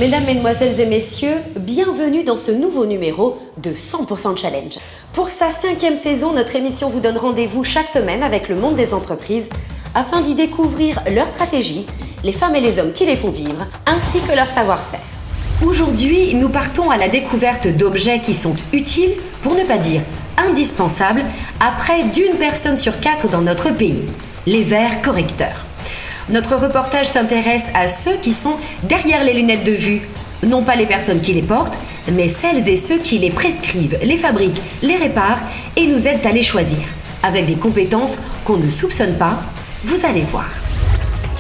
Mesdames, Mesdemoiselles et Messieurs, bienvenue dans ce nouveau numéro de 100% Challenge. Pour sa 5e saison, notre émission vous donne rendez-vous chaque semaine avec le monde des entreprises afin d'y découvrir leurs stratégies, les femmes et les hommes qui les font vivre, ainsi que leur savoir-faire. Aujourd'hui, nous partons à la découverte d'objets qui sont utiles, pour ne pas dire indispensables, à près d'1 personne sur 4 dans notre pays, les verres correcteurs. Notre reportage s'intéresse à ceux qui sont derrière les lunettes de vue, non pas les personnes qui les portent, mais celles et ceux qui les prescrivent, les fabriquent, les réparent et nous aident à les choisir, avec des compétences qu'on ne soupçonne pas, vous allez voir.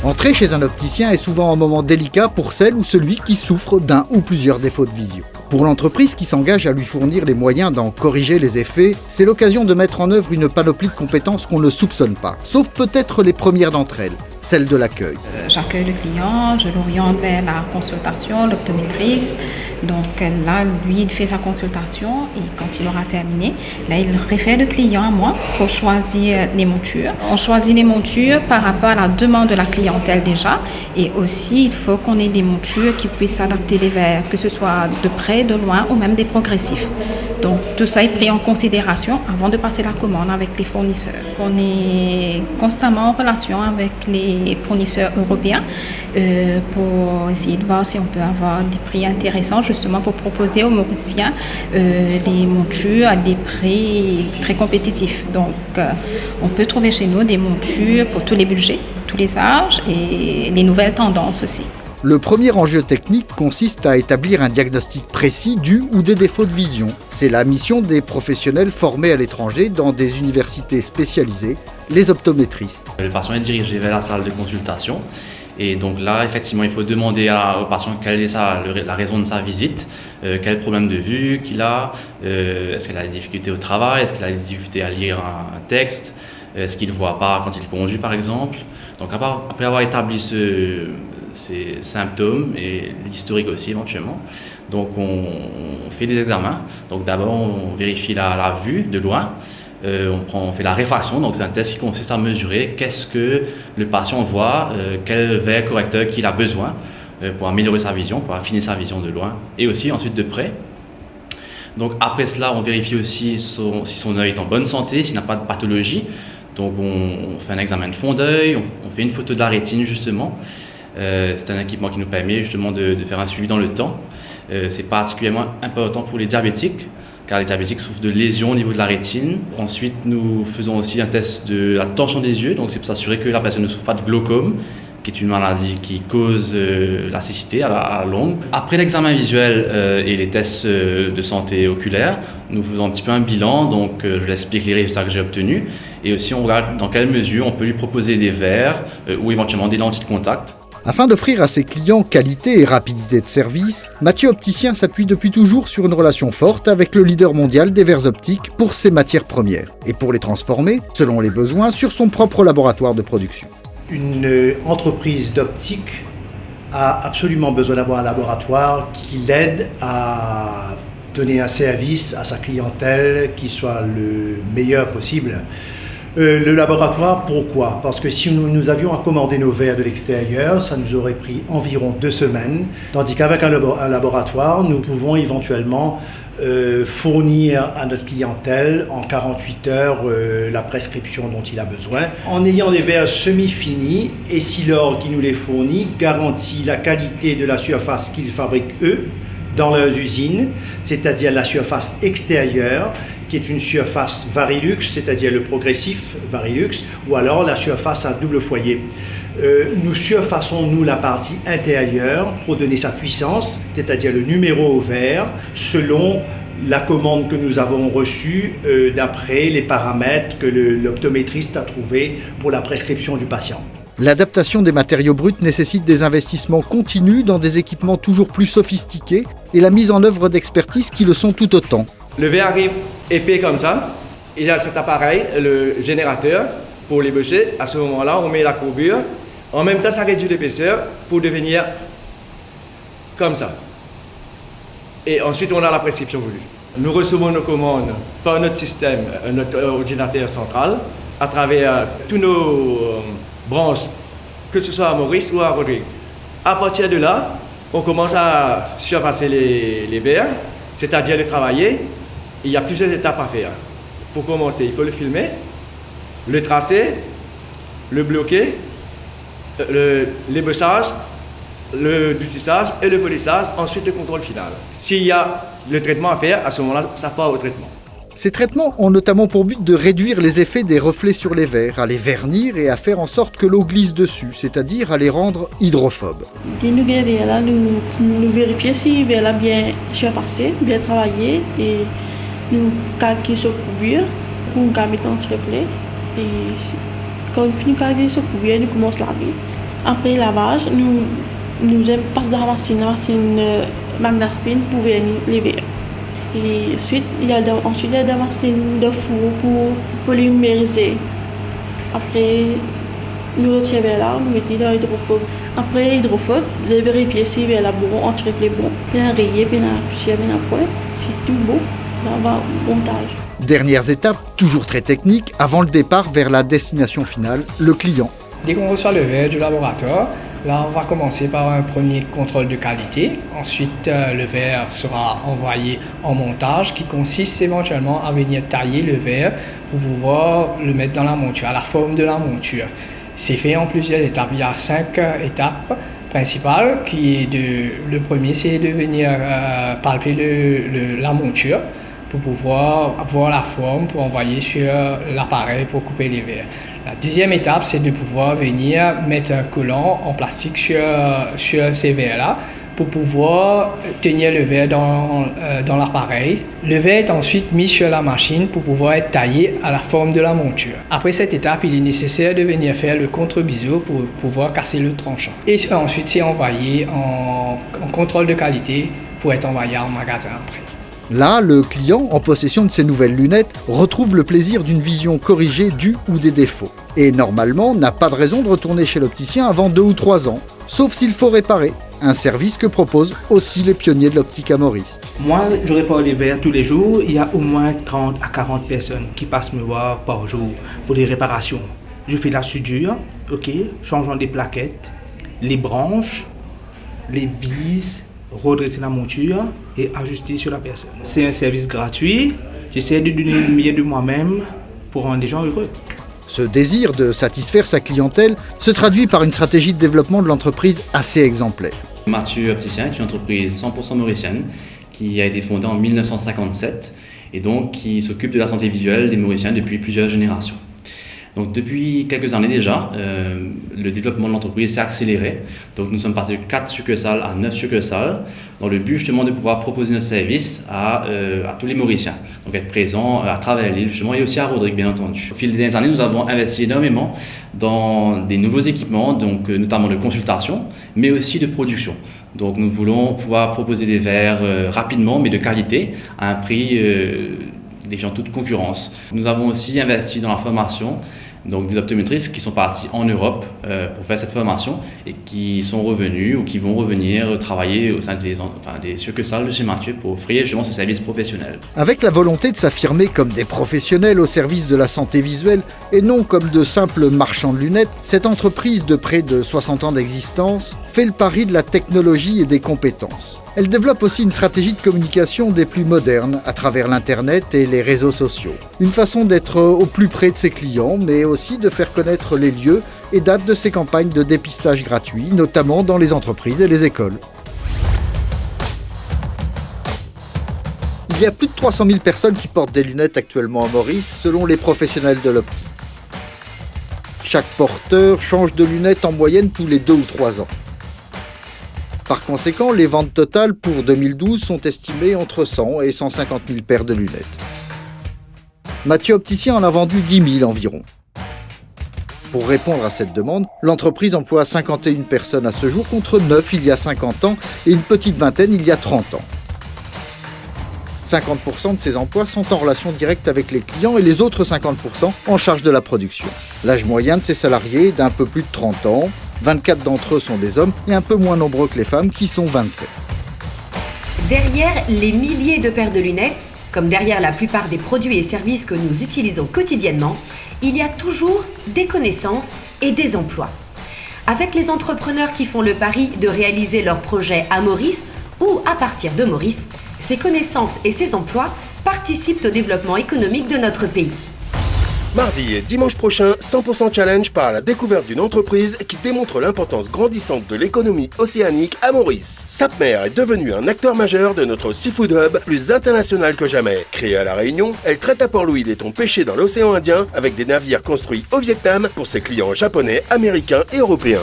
Entrer chez un opticien est souvent un moment délicat pour celle ou celui qui souffre d'un ou plusieurs défauts de vision. Pour l'entreprise qui s'engage à lui fournir les moyens d'en corriger les effets, c'est l'occasion de mettre en œuvre une panoplie de compétences qu'on ne soupçonne pas, sauf peut-être les premières d'entre elles, celle de l'accueil. J'accueille le client, je l'oriente vers la consultation, l'optométriste. Donc là, lui, il fait sa consultation et quand il aura terminé, là, il réfère le client à moi pour choisir les montures. On choisit les montures par rapport à la demande de la clientèle déjà et aussi, il faut qu'on ait des montures qui puissent s'adapter les verres, que ce soit de près, de loin ou même des progressifs. Donc tout ça est pris en considération avant de passer la commande avec les fournisseurs. On est constamment en relation avec les fournisseurs européens pour essayer de voir si on peut avoir des prix intéressants justement pour proposer aux Mauriciens des montures à des prix très compétitifs. Donc on peut trouver chez nous des montures pour tous les budgets, tous les âges et les nouvelles tendances aussi. Le premier enjeu technique consiste à établir un diagnostic précis du ou des défauts de vision. C'est la mission des professionnels formés à l'étranger dans des universités spécialisées, les optométristes. Le patient est dirigé vers la salle de consultation et donc là, effectivement, il faut demander au patient quelle est la raison de sa visite, quel problème de vue qu'il a, est-ce qu'il a des difficultés au travail, est-ce qu'il a des difficultés à lire un texte, est-ce qu'il ne voit pas quand il conduit par exemple. Donc après avoir établi ces symptômes et l'historique aussi éventuellement. Donc on fait des examens. Donc d'abord on vérifie la vue de loin. On fait la réfraction, donc c'est un test qui consiste à mesurer qu'est-ce que le patient voit, quel verre correcteur qu'il a besoin pour améliorer sa vision, pour affiner sa vision de loin et aussi ensuite de près. Donc après cela, on vérifie aussi si son œil est en bonne santé, s'il n'a pas de pathologie. Donc on fait un examen de fond d'œil, on fait une photo de la rétine justement. C'est un équipement qui nous permet justement de faire un suivi dans le temps. C'est particulièrement important pour les diabétiques, car les diabétiques souffrent de lésions au niveau de la rétine. Ensuite, nous faisons aussi un test de la tension des yeux, donc c'est pour s'assurer que la personne ne souffre pas de glaucome, qui est une maladie qui cause la cécité à la longue. Après l'examen visuel et les tests de santé oculaire, nous faisons un petit peu un bilan, donc je lui explique les résultats que j'ai obtenus, et aussi on regarde dans quelle mesure on peut lui proposer des verres ou éventuellement des lentilles de contact. Afin d'offrir à ses clients qualité et rapidité de service, Mathieu Opticien s'appuie depuis toujours sur une relation forte avec le leader mondial des verres optiques pour ses matières premières et pour les transformer, selon les besoins, sur son propre laboratoire de production. Une entreprise d'optique a absolument besoin d'avoir un laboratoire qui l'aide à donner un service à sa clientèle qui soit le meilleur possible. Le laboratoire, pourquoi ? Parce que si nous avions à commander nos verres de l'extérieur, ça nous aurait pris environ 2 semaines, tandis qu'avec un laboratoire, nous pouvons éventuellement fournir à notre clientèle en 48 heures la prescription dont il a besoin. En ayant des verres semi-finis, Essilor qui nous les fournit garantit la qualité de la surface qu'ils fabriquent eux dans leurs usines, c'est-à-dire la surface extérieure, qui est une surface Varilux, c'est-à-dire le progressif Varilux, ou alors la surface à double foyer. Nous surfaçons, nous, la partie intérieure pour donner sa puissance, c'est-à-dire le numéro au verre, selon la commande que nous avons reçue d'après les paramètres que l'optométriste a trouvés pour la prescription du patient. L'adaptation des matériaux bruts nécessite des investissements continus dans des équipements toujours plus sophistiqués et la mise en œuvre d'expertises qui le sont tout autant. Le verre arrive épais comme ça, il y a cet appareil, le générateur, pour l'ébaucher. À ce moment-là, on met la courbure. En même temps, ça réduit l'épaisseur pour devenir comme ça. Et ensuite, on a la prescription voulue. Nous recevons nos commandes par notre système, notre ordinateur central, à travers tous nos branches, que ce soit à Maurice ou à Rodrigue. À partir de là, On commence à surpasser les verres, c'est-à-dire les travailler. Il y a plusieurs étapes à faire. Pour commencer, il faut le filmer, le tracer, le bloquer, l'ébossage, le durcissage et le polissage, ensuite le contrôle final. S'il y a le traitement à faire, à ce moment-là, ça part au traitement. Ces traitements ont notamment pour but de réduire les effets des reflets sur les verres, à les vernir et à faire en sorte que l'eau glisse dessus, c'est-à-dire à les rendre hydrophobes. Dès nous verres là, nous vérifions si le verre a bien surpassé, bien travaillé et nous calquons sur courbure pour nous mettre un petit reflet. Et quand nous finissons de calquer sur courbure, nous commençons à laver. Après le lavage, nous passons dans la machine Magnaspin pour vernir les verres. Et ensuite, il y a des machines de four pour polymériser. Après, nous retirons là, nous mettons dans l'hydrophobe. Après l'hydrophobe, vous vérifiez si le bon, on tire les bons, puis on raye, puis on poussière, puis on pointe. C'est tout beau, là on va au montage. Dernières étapes, toujours très techniques, avant le départ vers la destination finale, le client. Dès qu'on reçoit le verre du laboratoire, là on va commencer par un premier contrôle de qualité. Ensuite, le verre sera envoyé en montage qui consiste éventuellement à venir tailler le verre pour pouvoir le mettre dans la monture, à la forme de la monture. C'est fait en plusieurs étapes. Il y a 5 étapes principales. Le premier, c'est de venir palper la monture pour pouvoir avoir la forme pour envoyer sur l'appareil pour couper les verres. La deuxième étape, c'est de pouvoir venir mettre un collant en plastique sur ces verres-là pour pouvoir tenir le verre dans l'appareil. Le verre est ensuite mis sur la machine pour pouvoir être taillé à la forme de la monture. Après cette étape, il est nécessaire de venir faire le contre-biseau pour pouvoir casser le tranchant. Et ensuite, c'est envoyé en contrôle de qualité pour être envoyé en magasin après. Là, le client, en possession de ses nouvelles lunettes, retrouve le plaisir d'une vision corrigée du ou des défauts. Et normalement, n'a pas de raison de retourner chez l'opticien avant 2 ou 3 ans, sauf s'il faut réparer, un service que proposent aussi les pionniers de l'optique à Maurice. Moi, je répare les verres tous les jours. Il y a au moins 30 à 40 personnes qui passent me voir par jour pour des réparations. Je fais la soudure, changeant des plaquettes, les branches, les vis, redresser la monture et ajuster sur la personne. C'est un service gratuit. J'essaie de donner le meilleur de moi-même pour rendre les gens heureux. Ce désir de satisfaire sa clientèle se traduit par une stratégie de développement de l'entreprise assez exemplaire. Mathieu Opticien est une entreprise 100% mauricienne qui a été fondée en 1957 et donc qui s'occupe de la santé visuelle des Mauriciens depuis plusieurs générations. Donc depuis quelques années déjà, le développement de l'entreprise s'est accéléré. Donc nous sommes passés de 4 succursales à 9 succursales dans le but justement de pouvoir proposer notre service à tous les Mauriciens. Donc être présent à travers l'île justement et aussi à Rodrigue bien entendu. Au fil des dernières années, nous avons investi énormément dans des nouveaux équipements, donc notamment de consultation, mais aussi de production. Donc nous voulons pouvoir proposer des verres rapidement mais de qualité à un prix défiant toute concurrence. Nous avons aussi investi dans la formation donc des optométristes qui sont partis en Europe pour faire cette formation et qui sont revenus ou qui vont revenir travailler au sein des succursales de chez Mathieu pour offrir justement ce service professionnel. Avec la volonté de s'affirmer comme des professionnels au service de la santé visuelle et non comme de simples marchands de lunettes, cette entreprise de près de 60 ans d'existence fait le pari de la technologie et des compétences. Elle développe aussi une stratégie de communication des plus modernes à travers l'Internet et les réseaux sociaux. Une façon d'être au plus près de ses clients, mais aussi de faire connaître les lieux et dates de ses campagnes de dépistage gratuit, notamment dans les entreprises et les écoles. Il y a plus de 300 000 personnes qui portent des lunettes actuellement à Maurice, selon les professionnels de l'optique. Chaque porteur change de lunettes en moyenne tous les 2 ou 3 ans. Par conséquent, les ventes totales pour 2012 sont estimées entre 100 et 150 000 paires de lunettes. Mathieu Opticien en a vendu 10 000 environ. Pour répondre à cette demande, l'entreprise emploie 51 personnes à ce jour contre 9 il y a 50 ans et une petite vingtaine il y a 30 ans. 50% de ces emplois sont en relation directe avec les clients et les autres 50% en charge de la production. L'âge moyen de ces salariés est d'un peu plus de 30 ans. 24 d'entre eux sont des hommes et un peu moins nombreux que les femmes qui sont 27. Derrière les milliers de paires de lunettes, comme derrière la plupart des produits et services que nous utilisons quotidiennement, il y a toujours des connaissances et des emplois. avec les entrepreneurs qui font le pari de réaliser leurs projets à Maurice ou à partir de Maurice. Ces connaissances et ces emplois participent au développement économique de notre pays. Mardi et dimanche prochain, 100% Challenge part à la découverte d'une entreprise qui démontre l'importance grandissante de l'économie océanique à Maurice. Sapmer est devenue un acteur majeur de notre Seafood Hub, plus international que jamais. Créée à La Réunion, elle traite à Port-Louis des thons pêchés dans l'océan Indien avec des navires construits au Vietnam pour ses clients japonais, américains et européens.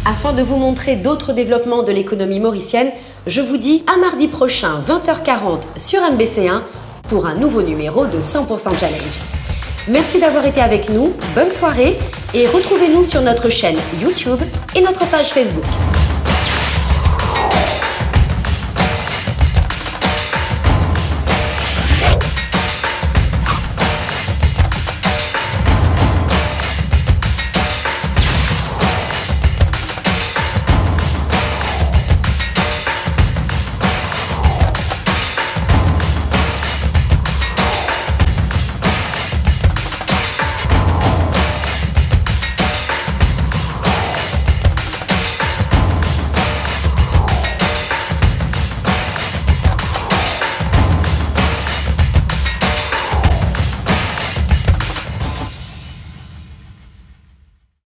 Afin de vous montrer d'autres développements de l'économie mauricienne, je vous dis à mardi prochain, 20h40 sur MBC1, pour un nouveau numéro de 100% Challenge. Merci d'avoir été avec nous, bonne soirée et retrouvez-nous sur notre chaîne YouTube et notre page Facebook.